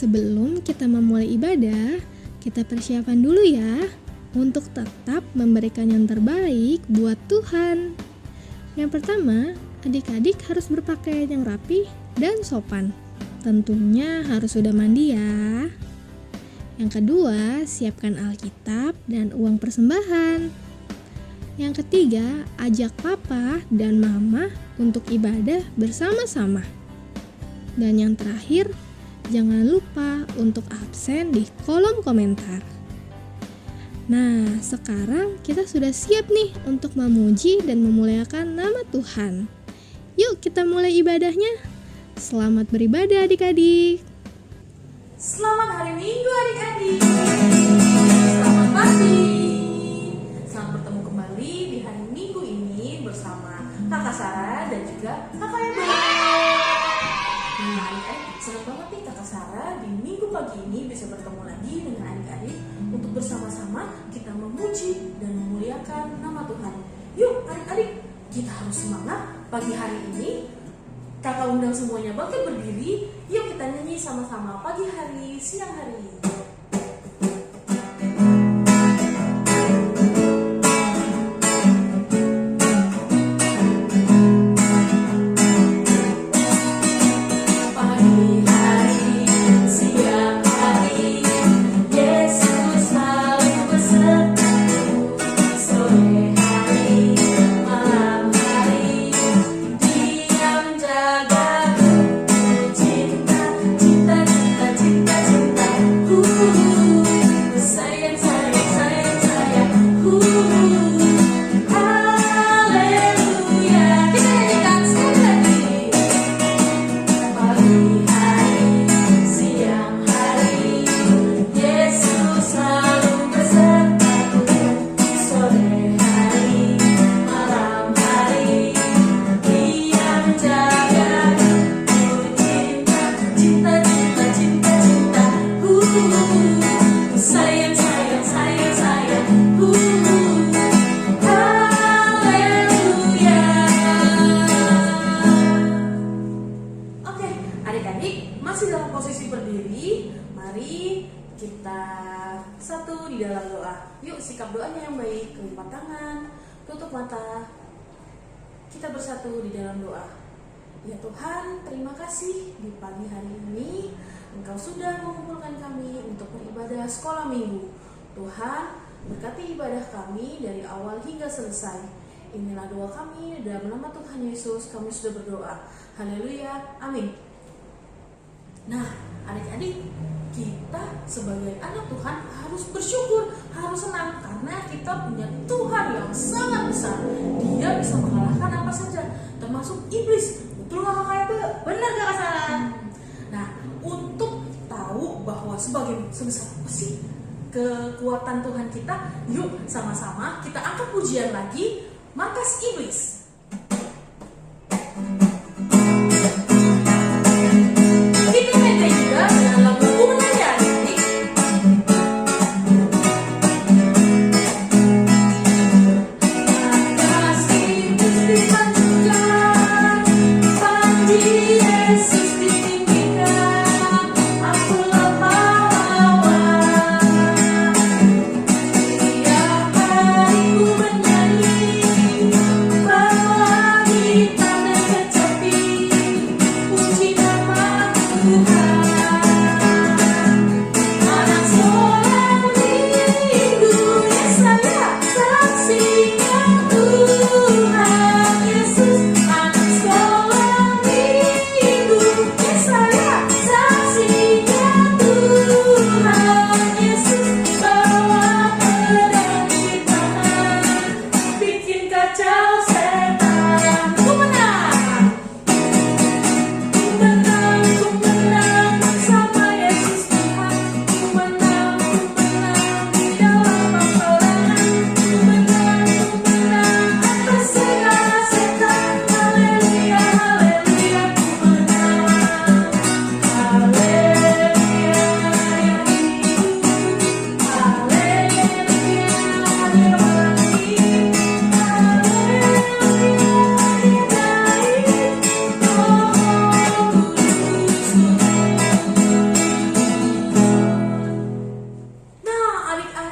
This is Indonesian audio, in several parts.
Sebelum kita memulai ibadah, kita persiapan dulu ya untuk tetap memberikan yang terbaik buat Tuhan. Yang pertama, adik-adik harus berpakaian yang rapi dan sopan. Tentunya harus sudah mandi ya. Yang kedua, siapkan Alkitab dan uang persembahan. Yang ketiga, ajak papa dan mama untuk ibadah bersama-sama. Dan yang terakhir, jangan lupa untuk absen di kolom komentar. Nah, sekarang kita sudah siap nih untuk memuji dan memuliakan nama Tuhan. Yuk kita mulai ibadahnya. Selamat beribadah adik-adik. Selamat hari Minggu adik-adik. Selamat pagi. Selamat bertemu kembali di hari Minggu ini bersama Kakak Sarah dan juga Kakak Eba. Nah adik-adik, senang banget nih Kakak Sarah di Minggu pagi ini bisa bertemu lagi dengan adik-adik untuk bersama-sama kita memuji dan memuliakan nama Tuhan. Yuk adik-adik, kita harus semangat pagi hari ini. Kakak undang semuanya bangkit berdiri. Yuk kita nyanyi sama-sama pagi hari, siang hari. Kita satu di dalam doa. Yuk sikap doanya yang baik, kelipat tangan, tutup mata. Kita bersatu di dalam doa. Ya Tuhan, terima kasih di pagi hari ini Engkau sudah mengumpulkan kami untuk beribadah sekolah minggu. Tuhan, berkati ibadah kami dari awal hingga selesai. Inilah doa kami dalam nama Tuhan Yesus kami sudah berdoa. Haleluya, amin. Nah, adik-adik, kita sebagai anak Tuhan harus bersyukur, harus senang karena kita punya Tuhan yang sangat besar. Dia bisa mengalahkan apa saja, termasuk iblis. Betul nggak Kakak Eba? Benar Kakak Sarah? Nah, untuk tahu bahwa sebesar apa sih kekuatan Tuhan kita, yuk sama-sama kita angkat pujian lagi, Markas Iblis. Bye.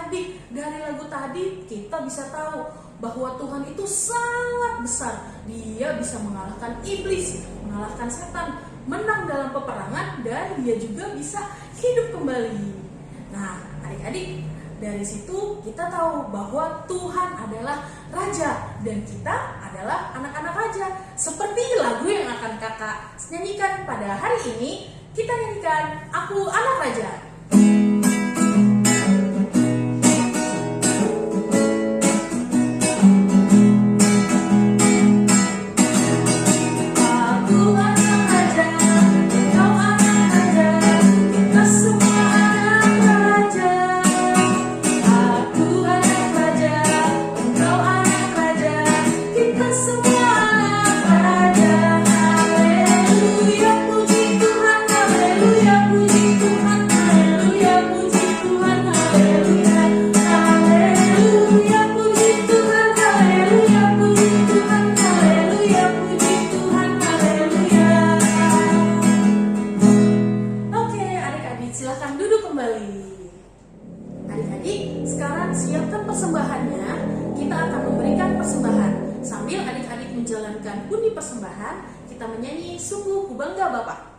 adik-adik, dari lagu tadi kita bisa tahu bahwa Tuhan itu sangat besar. Dia bisa mengalahkan iblis, mengalahkan setan, menang dalam peperangan, dan dia juga bisa hidup kembali. Nah, adik-adik, dari situ kita tahu bahwa Tuhan adalah Raja dan kita adalah anak-anak Raja. Seperti lagu yang akan kakak nyanyikan pada hari ini, kita nyanyikan Aku Anak Raja. Silahkan duduk kembali. Adik-adik, sekarang siapkan persembahannya. Kita akan memberikan persembahan. Sambil adik-adik menjalankan bunyi persembahan, kita menyanyi Sungguh Ku Bangga Bapa.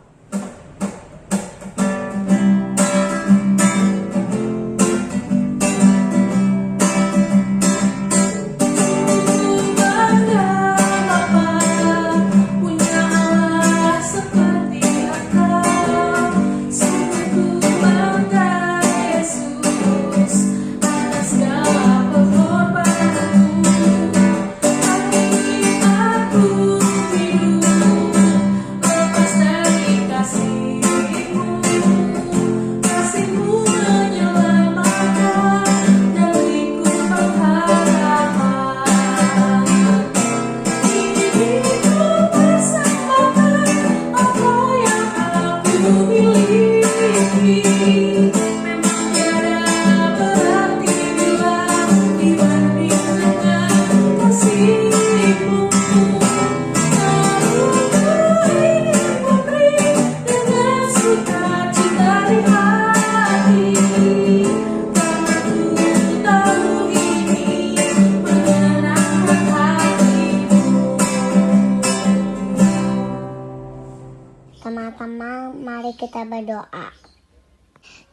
Teman-teman, mari kita berdoa.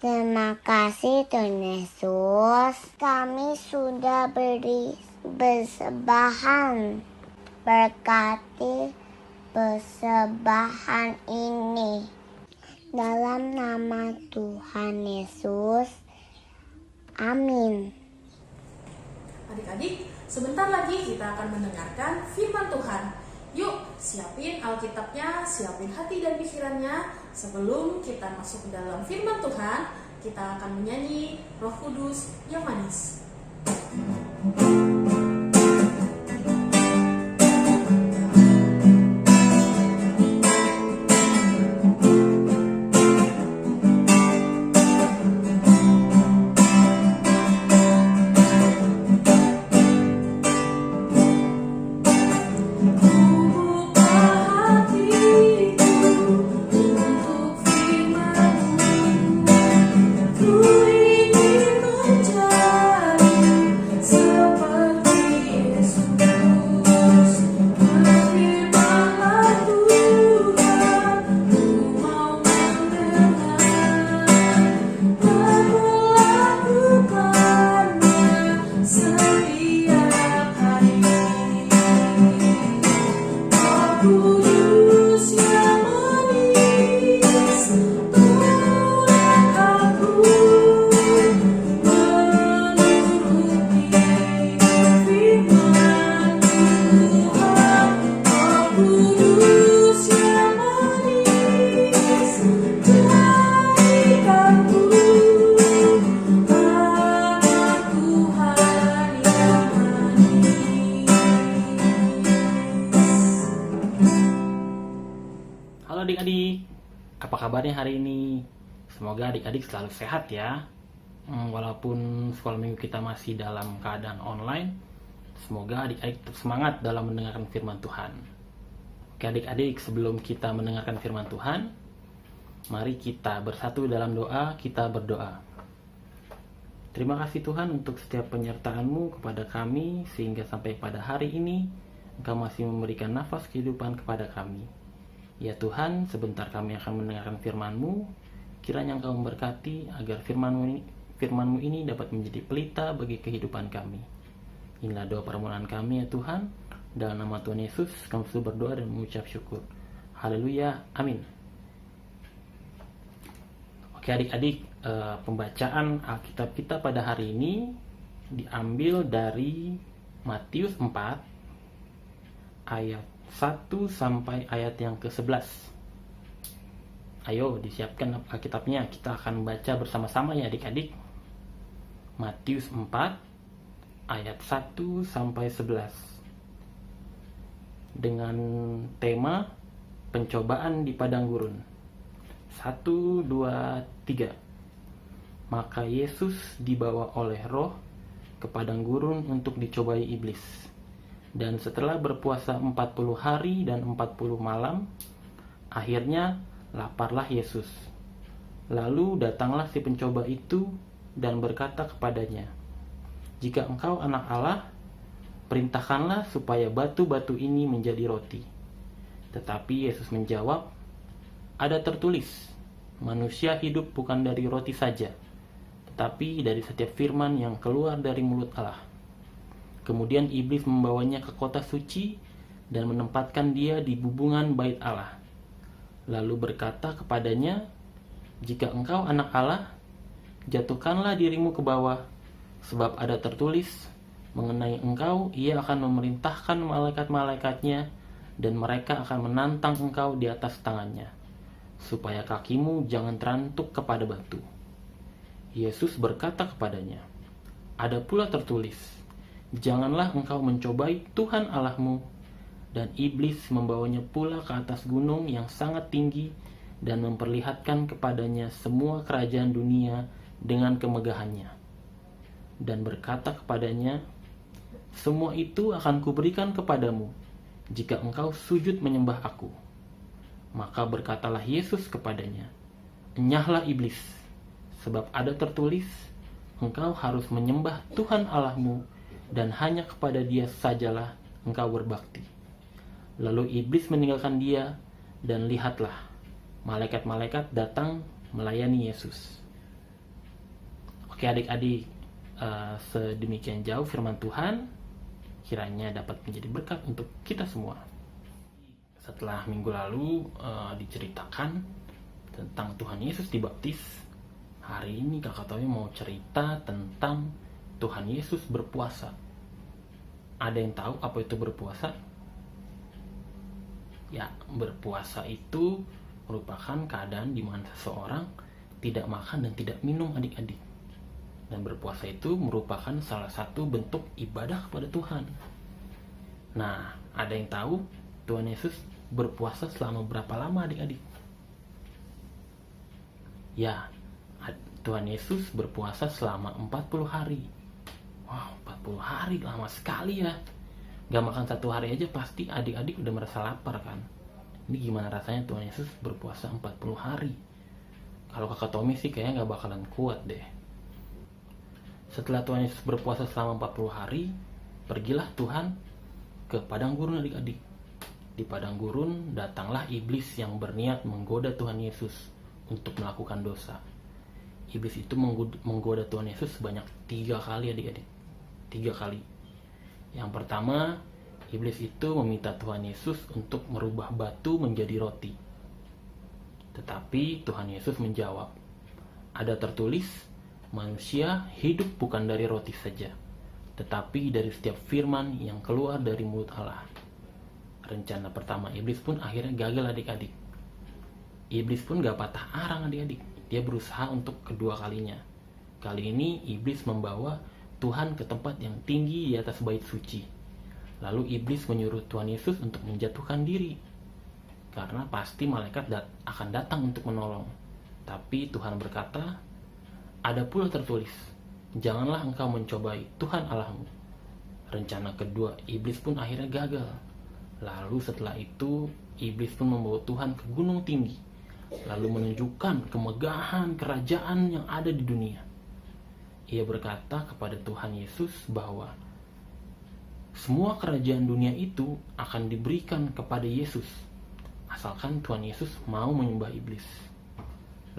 Terima kasih Tuhan Yesus, kami sudah bersembahan. Berkati persembahan ini. Dalam nama Tuhan Yesus, amin. Adik-adik, sebentar lagi kita akan mendengarkan firman Tuhan. Yuk, siapin Alkitabnya, siapin hati dan pikirannya. Sebelum kita masuk ke dalam firman Tuhan, kita akan menyanyi Roh Kudus yang manis. Halo adik-adik, apa kabarnya hari ini? Semoga adik-adik selalu sehat ya. Walaupun sekolah minggu kita masih dalam keadaan online, semoga adik-adik tetap semangat dalam mendengarkan firman Tuhan. Oke adik-adik, sebelum kita mendengarkan firman Tuhan, mari kita bersatu dalam doa, kita berdoa. Terima kasih Tuhan untuk setiap penyertaan-Mu kepada kami, sehingga sampai pada hari ini Engkau masih memberikan nafas kehidupan kepada kami. Ya Tuhan, sebentar kami akan mendengarkan firman-Mu. Kiranya Engkau memberkati agar firman-Mu ini dapat menjadi pelita bagi kehidupan kami. Inilah doa permohonan kami ya Tuhan. Dalam nama Tuhan Yesus kami selalu berdoa dan mengucap syukur. Haleluya, amin. Oke adik-adik, pembacaan Alkitab kita pada hari ini diambil dari Matius 4 ayat 1 sampai ayat yang ke-11. Ayo disiapkan Alkitabnya, kita akan baca bersama-sama ya adik-adik. Matius 4 ayat 1 sampai 11 dengan tema pencobaan di padang gurun. 1, 2, 3. Maka Yesus dibawa oleh Roh ke padang gurun untuk dicobai iblis. Dan setelah berpuasa 40 hari dan 40 malam, akhirnya laparlah Yesus. Lalu datanglah si pencoba itu dan berkata kepadanya, "Jika engkau anak Allah, perintahkanlah supaya batu-batu ini menjadi roti." Tetapi Yesus menjawab, "Ada tertulis, manusia hidup bukan dari roti saja, tetapi dari setiap firman yang keluar dari mulut Allah." Kemudian iblis membawanya ke kota suci dan menempatkan dia di bubungan bait Allah. Lalu berkata kepadanya, "Jika engkau anak Allah, jatuhkanlah dirimu ke bawah, sebab ada tertulis, mengenai engkau ia akan memerintahkan malaikat-malaikatnya, dan mereka akan menantang engkau di atas tangannya, supaya kakimu jangan terantuk kepada batu." Yesus berkata kepadanya, "Ada pula tertulis, janganlah engkau mencobai Tuhan Allahmu." Dan iblis membawanya pula ke atas gunung yang sangat tinggi dan memperlihatkan kepadanya semua kerajaan dunia dengan kemegahannya. Dan berkata kepadanya, "Semua itu akan kuberikan kepadamu jika engkau sujud menyembah aku." Maka berkatalah Yesus kepadanya, "Enyahlah iblis, sebab ada tertulis, engkau harus menyembah Tuhan Allahmu, dan hanya kepada Dia sajalah engkau berbakti." Lalu iblis meninggalkan dia, dan lihatlah, malaikat-malaikat datang melayani Yesus. Oke adik-adik, sedemikian jauh firman Tuhan, kiranya dapat menjadi berkat untuk kita semua. Setelah minggu lalu diceritakan tentang Tuhan Yesus dibaptis, hari ini kakak Tommy mau cerita tentang Tuhan Yesus berpuasa. Ada yang tahu apa itu berpuasa? Ya, berpuasa itu merupakan keadaan di mana seseorang tidak makan dan tidak minum adik-adik. Dan berpuasa itu merupakan salah satu bentuk ibadah kepada Tuhan. Nah, ada yang tahu Tuhan Yesus berpuasa selama berapa lama adik-adik? Ya, Tuhan Yesus berpuasa selama 40 hari. Wow, 40 hari lama sekali ya. Gak makan satu hari aja pasti adik-adik udah merasa lapar kan. Ini gimana rasanya Tuhan Yesus berpuasa 40 hari? Kalau kakak Tommy sih kayaknya gak bakalan kuat deh. Setelah Tuhan Yesus berpuasa selama 40 hari, pergilah Tuhan ke padang gurun adik-adik. Di padang gurun datanglah iblis yang berniat menggoda Tuhan Yesus untuk melakukan dosa. Iblis itu menggoda Tuhan Yesus sebanyak 3 kali adik-adik. 3 kali. Yang pertama, iblis itu meminta Tuhan Yesus untuk merubah batu menjadi roti. Tetapi Tuhan Yesus menjawab, "Ada tertulis, manusia hidup bukan dari roti saja, tetapi dari setiap firman yang keluar dari mulut Allah." Rencana pertama iblis pun akhirnya gagal adik-adik. Iblis pun gak patah arang adik-adik. Dia berusaha untuk kedua kalinya. Kali ini iblis membawa Tuhan ke tempat yang tinggi di atas bait suci. Lalu iblis menyuruh Tuhan Yesus untuk menjatuhkan diri, karena pasti malaikat akan datang untuk menolong. Tapi Tuhan berkata, "Ada pula tertulis, janganlah engkau mencobai Tuhan Allahmu." Rencana kedua iblis pun akhirnya gagal. Lalu setelah itu iblis pun membawa Tuhan ke gunung tinggi, lalu menunjukkan kemegahan kerajaan yang ada di dunia. Ia berkata kepada Tuhan Yesus bahwa semua kerajaan dunia itu akan diberikan kepada Yesus, asalkan Tuhan Yesus mau menyembah iblis.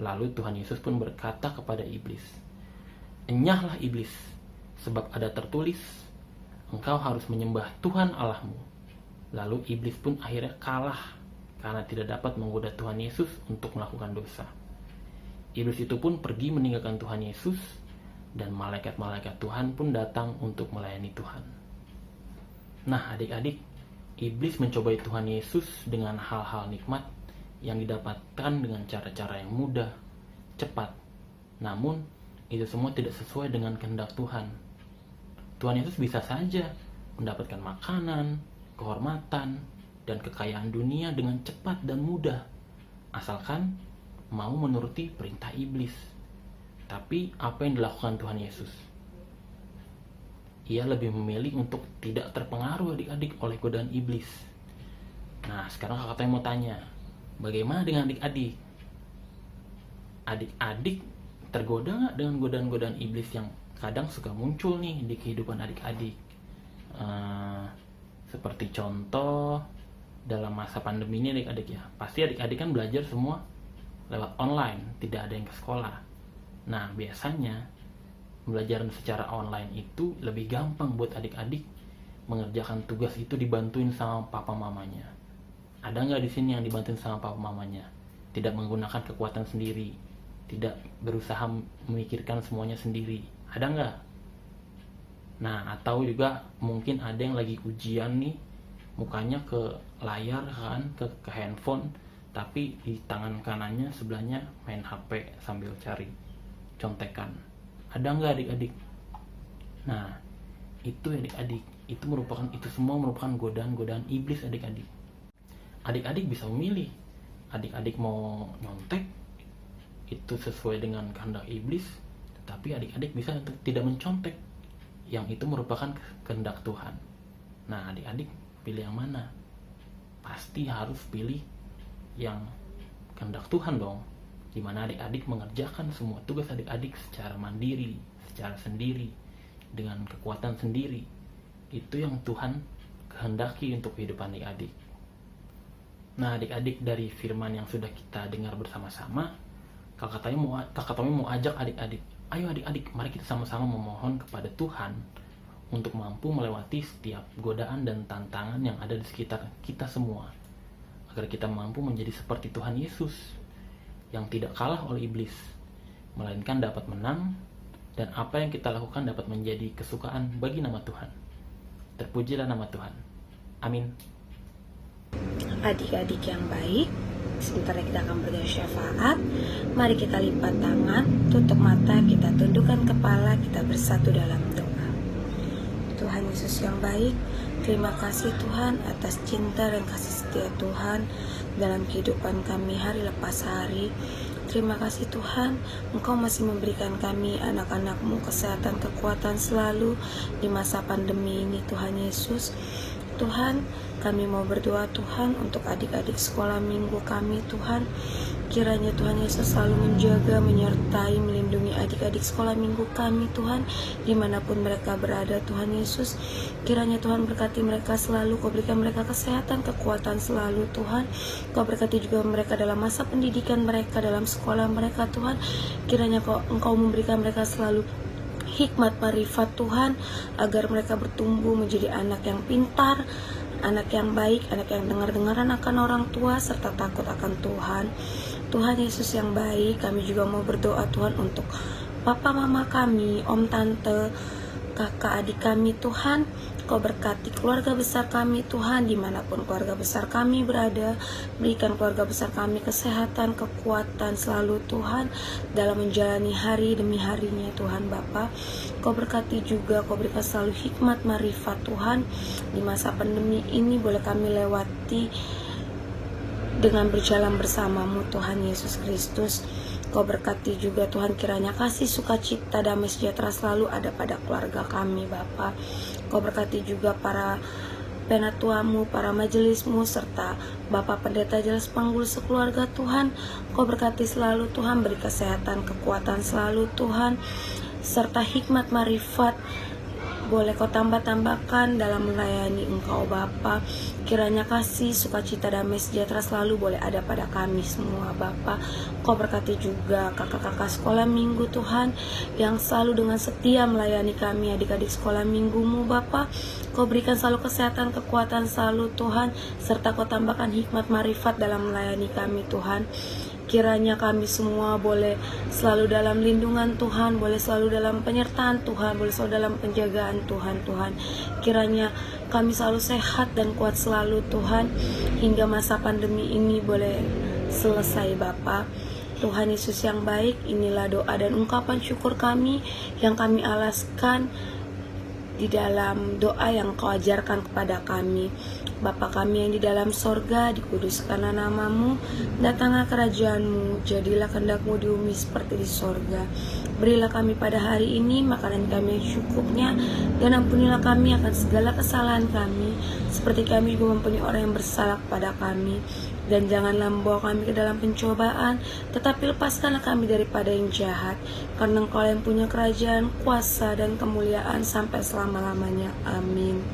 Lalu Tuhan Yesus pun berkata kepada iblis, "Enyahlah iblis, sebab ada tertulis, engkau harus menyembah Tuhan Allahmu." Lalu iblis pun akhirnya kalah karena tidak dapat menggoda Tuhan Yesus untuk melakukan dosa. Iblis itu pun pergi meninggalkan Tuhan Yesus, dan malaikat-malaikat Tuhan pun datang untuk melayani Tuhan. Nah, adik-adik, iblis mencobai Tuhan Yesus dengan hal-hal nikmat yang didapatkan dengan cara-cara yang mudah, cepat. Namun, itu semua tidak sesuai dengan kehendak Tuhan. Tuhan Yesus bisa saja mendapatkan makanan, kehormatan, dan kekayaan dunia dengan cepat dan mudah, asalkan mau menuruti perintah iblis. Tapi apa yang dilakukan Tuhan Yesus? Ia lebih memilih untuk tidak terpengaruh adik-adik oleh godaan iblis. Nah, sekarang kakak Toy mau tanya, bagaimana dengan adik-adik? Adik-adik tergoda nggak dengan godaan-godaan iblis yang kadang suka muncul nih di kehidupan adik-adik? Seperti contoh dalam masa pandemi ini adik-adik ya, pasti adik-adik kan belajar semua lewat online, tidak ada yang ke sekolah. Nah, biasanya pembelajaran secara online itu lebih gampang buat adik-adik mengerjakan tugas itu dibantuin sama papa mamanya. Ada nggak di sini yang dibantuin sama papa mamanya? Tidak menggunakan kekuatan sendiri, tidak berusaha memikirkan semuanya sendiri. Ada nggak? Nah, atau juga mungkin ada yang lagi ujian nih, mukanya ke layar kan, ke handphone, tapi di tangan kanannya sebelahnya main HP sambil cari contekan. Ada nggak adik-adik? Nah, itu adik-adik, itu semua merupakan godaan-godaan iblis adik-adik. Adik-adik bisa memilih. Adik-adik mau nyontek, itu sesuai dengan kehendak iblis, tetapi adik-adik bisa untuk tidak mencontek, yang itu merupakan kehendak Tuhan. Nah, adik-adik pilih yang mana? Pasti harus pilih yang kehendak Tuhan dong, dimana adik-adik mengerjakan semua tugas adik-adik secara mandiri, secara sendiri, dengan kekuatan sendiri. Itu yang Tuhan kehendaki untuk kehidupan adik-adik. Nah, adik-adik, dari firman yang sudah kita dengar bersama-sama, kakak Tommy mau ajak adik-adik, ayo adik-adik, mari kita sama-sama memohon kepada Tuhan untuk mampu melewati setiap godaan dan tantangan yang ada di sekitar kita semua, agar kita mampu menjadi seperti Tuhan Yesus yang tidak kalah oleh iblis, melainkan dapat menang, dan apa yang kita lakukan dapat menjadi kesukaan bagi nama Tuhan. Terpujilah nama Tuhan. Amin. Adik-adik yang baik, sebentar kita akan berdoa syafaat. Mari kita lipat tangan, tutup mata, kita tundukkan kepala, kita bersatu dalam doa. Tuhan Yesus yang baik, terima kasih Tuhan atas cinta dan kasih setia Tuhan dalam kehidupan kami hari lepas hari. Terima kasih Tuhan, Engkau masih memberikan kami anak-anak-Mu kesehatan, kekuatan selalu di masa pandemi ini Tuhan Yesus. Tuhan, kami mau berdoa Tuhan untuk adik-adik sekolah minggu kami Tuhan. Kiranya Tuhan Yesus selalu menjaga, menyertai, melindungi adik-adik sekolah minggu kami Tuhan, dimanapun mereka berada Tuhan Yesus. Kiranya Tuhan berkati mereka selalu, Kau berikan mereka kesehatan, kekuatan selalu Tuhan. Kau berkati juga mereka dalam masa pendidikan mereka, dalam sekolah mereka Tuhan. Kiranya Engkau memberikan mereka selalu hikmat marifat Tuhan, agar mereka bertumbuh menjadi anak yang pintar, anak yang baik, anak yang dengar-dengaran akan orang tua, serta takut akan Tuhan. Tuhan Yesus yang baik, kami juga mau berdoa Tuhan untuk papa mama kami, om tante, kakak adik kami Tuhan. Kau berkati keluarga besar kami Tuhan, dimanapun keluarga besar kami berada. Berikan keluarga besar kami kesehatan, kekuatan selalu Tuhan, dalam menjalani hari demi harinya Tuhan Bapa. Kau berkati juga, Kau berikan selalu hikmat marifat Tuhan. Di masa pandemi ini boleh kami lewati dengan berjalan bersama-Mu Tuhan Yesus Kristus. Kau berkati juga Tuhan, kiranya kasih, sukacita, damai sejahtera selalu ada pada keluarga kami Bapa. Kau berkati juga para penatuamu, para majelismu, serta Bapak Pendeta Jelas Panggul sekeluarga Tuhan. Kau berkati selalu Tuhan, beri kesehatan, kekuatan selalu Tuhan. serta hikmat marifat boleh kau tambah-tambahkan dalam melayani Engkau Bapa. Kiranya kasih, sukacita, damai sejahtera selalu boleh ada pada kami semua Bapa. Kau berkati juga kakak-kakak sekolah minggu Tuhan, yang selalu dengan setia melayani kami adik-adik sekolah minggumu Bapa. Kau berikan selalu kesehatan, kekuatan selalu Tuhan, serta kau tambahkan hikmat marifat dalam melayani kami Tuhan. Kiranya kami semua boleh selalu dalam lindungan Tuhan, boleh selalu dalam penyertaan Tuhan, boleh selalu dalam penjagaan Tuhan. Kiranya kami selalu sehat dan kuat selalu Tuhan, hingga masa pandemi ini boleh selesai Bapa. Tuhan Yesus yang baik, inilah doa dan ungkapan syukur kami yang kami alaskan di dalam doa yang Kau ajarkan kepada kami. Bapa kami yang di dalam sorga, dikuduskanlah namamu, datanglah kerajaanmu, jadilah kehendak-mu di bumi seperti di sorga. Berilah kami pada hari ini makanan kami yang cukupnya, dan ampunilah kami akan segala kesalahan kami, seperti kami juga mempunyai orang yang bersalah kepada kami. Dan janganlah membawa kami ke dalam pencobaan, tetapi lepaskanlah kami daripada yang jahat, karena Engkau yang punya kerajaan, kuasa, dan kemuliaan sampai selama-lamanya. Amin.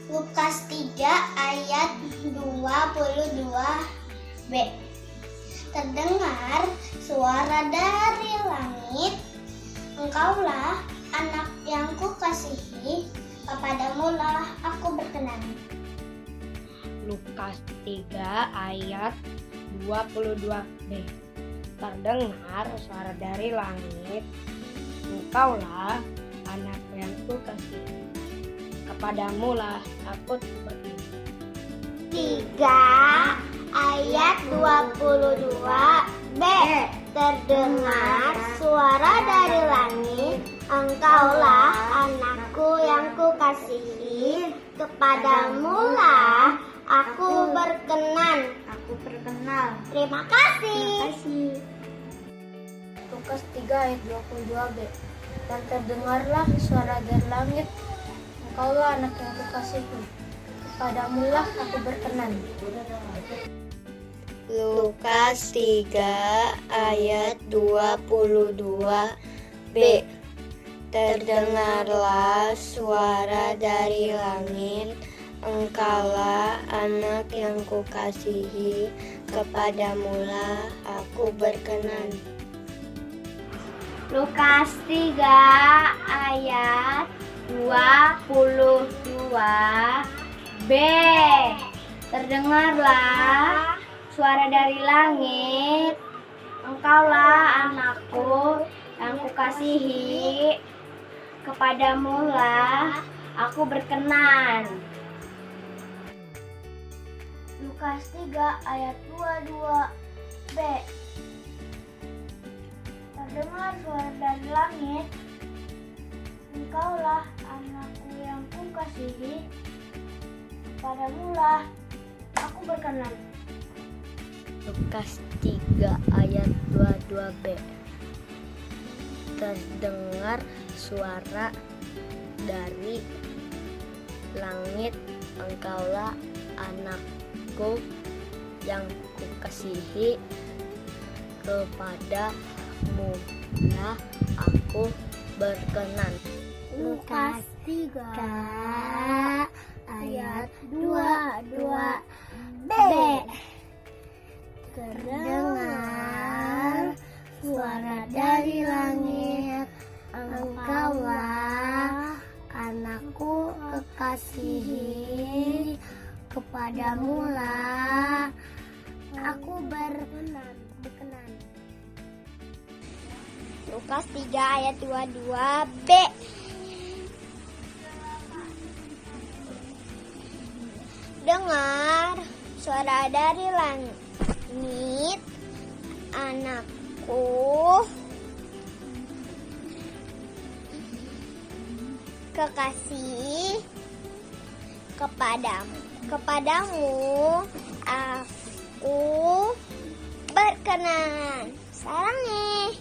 Lukas 3 ayat 22b. Terdengar suara dari langit, Engkaulah anak yang kukasihi, kepadamulah aku berkenan. Lukas 3 ayat 22b. Terdengar suara dari langit, Engkaulah anak yang kukasihi, kepadamulah aku berkenan. 3 ayat 22b. Terdengar suara dari langit, Engkaulah anakku yang kukasihi, kepadamulah aku berkenan. Terima kasih. Lukas 3 ayat 22b. Dan terdengarlah suara dari langit, Engkaulah anak yang kukasihi, kepadamulah aku berkenan. Lukas 3 ayat 22b. Terdengarlah suara dari langit, Engkaulah anak yang kukasihi, kepadamulah aku berkenan. Lukas 3 ayat 22b. Terdengarlah suara dari langit, Engkaulah anakku yang kukasihi, kepadamulah aku berkenan. Lukas 3 ayat 22b. Terdengar suara dari langit, Engkaulah anakku yang kukasihi, kepadamulah aku berkenan. Lukas 3 ayat 22b. Terdengar suara dari langit, Engkaulah anakku yang kukasihi, kepadamu lah aku berkenan. Lukas 3 ayat 22b. Terdengar suara dari langit, Engkaulah anakku kekasihi, kepadamulah aku berkenan. Lukas 3 ayat 22b. Dengar suara dari langit, anakku kekasih, kepadamu aku berkenan. Sarang nih.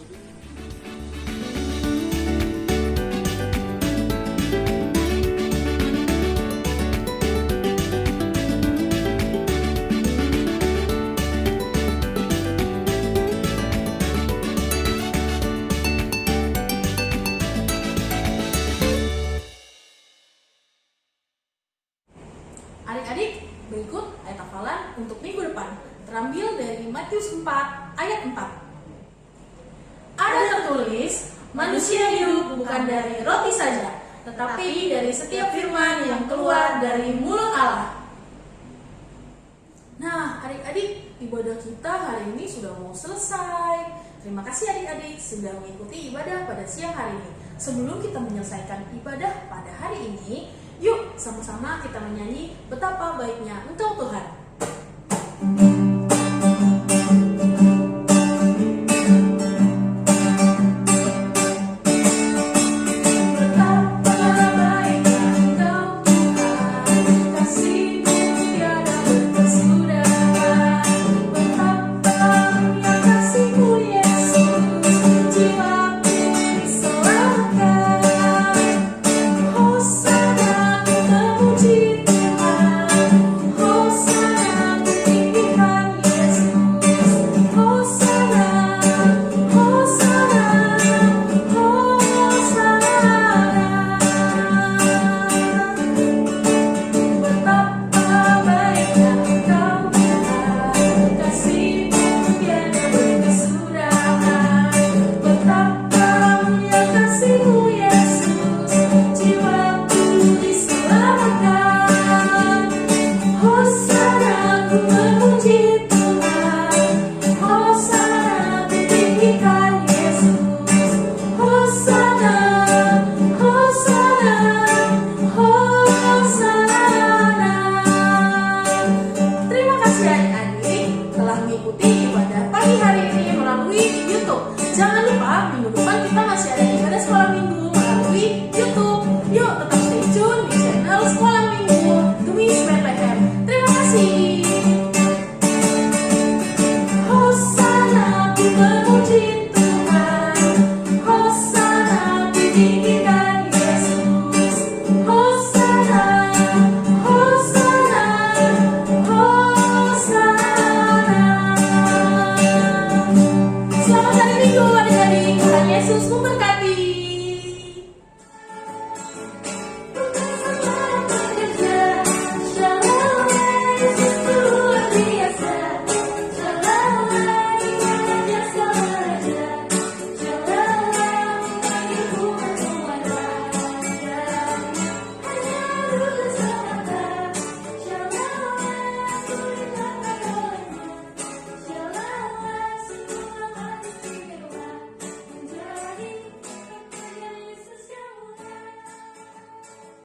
adik-adik, berikut ayat hafalan untuk minggu depan, terambil dari Matius 4 ayat 4. Ada tertulis, manusia hidup bukan dari roti saja, tetapi dari setiap firman yang keluar dari mulut Allah. Nah, adik-adik, ibadah kita hari ini sudah mau selesai. Terima kasih adik-adik sudah mengikuti ibadah pada siang hari ini. Sebelum kita menyelesaikan ibadah pada hari ini, yuk sama-sama kita menyanyi betapa baiknya Engkau Tuhan.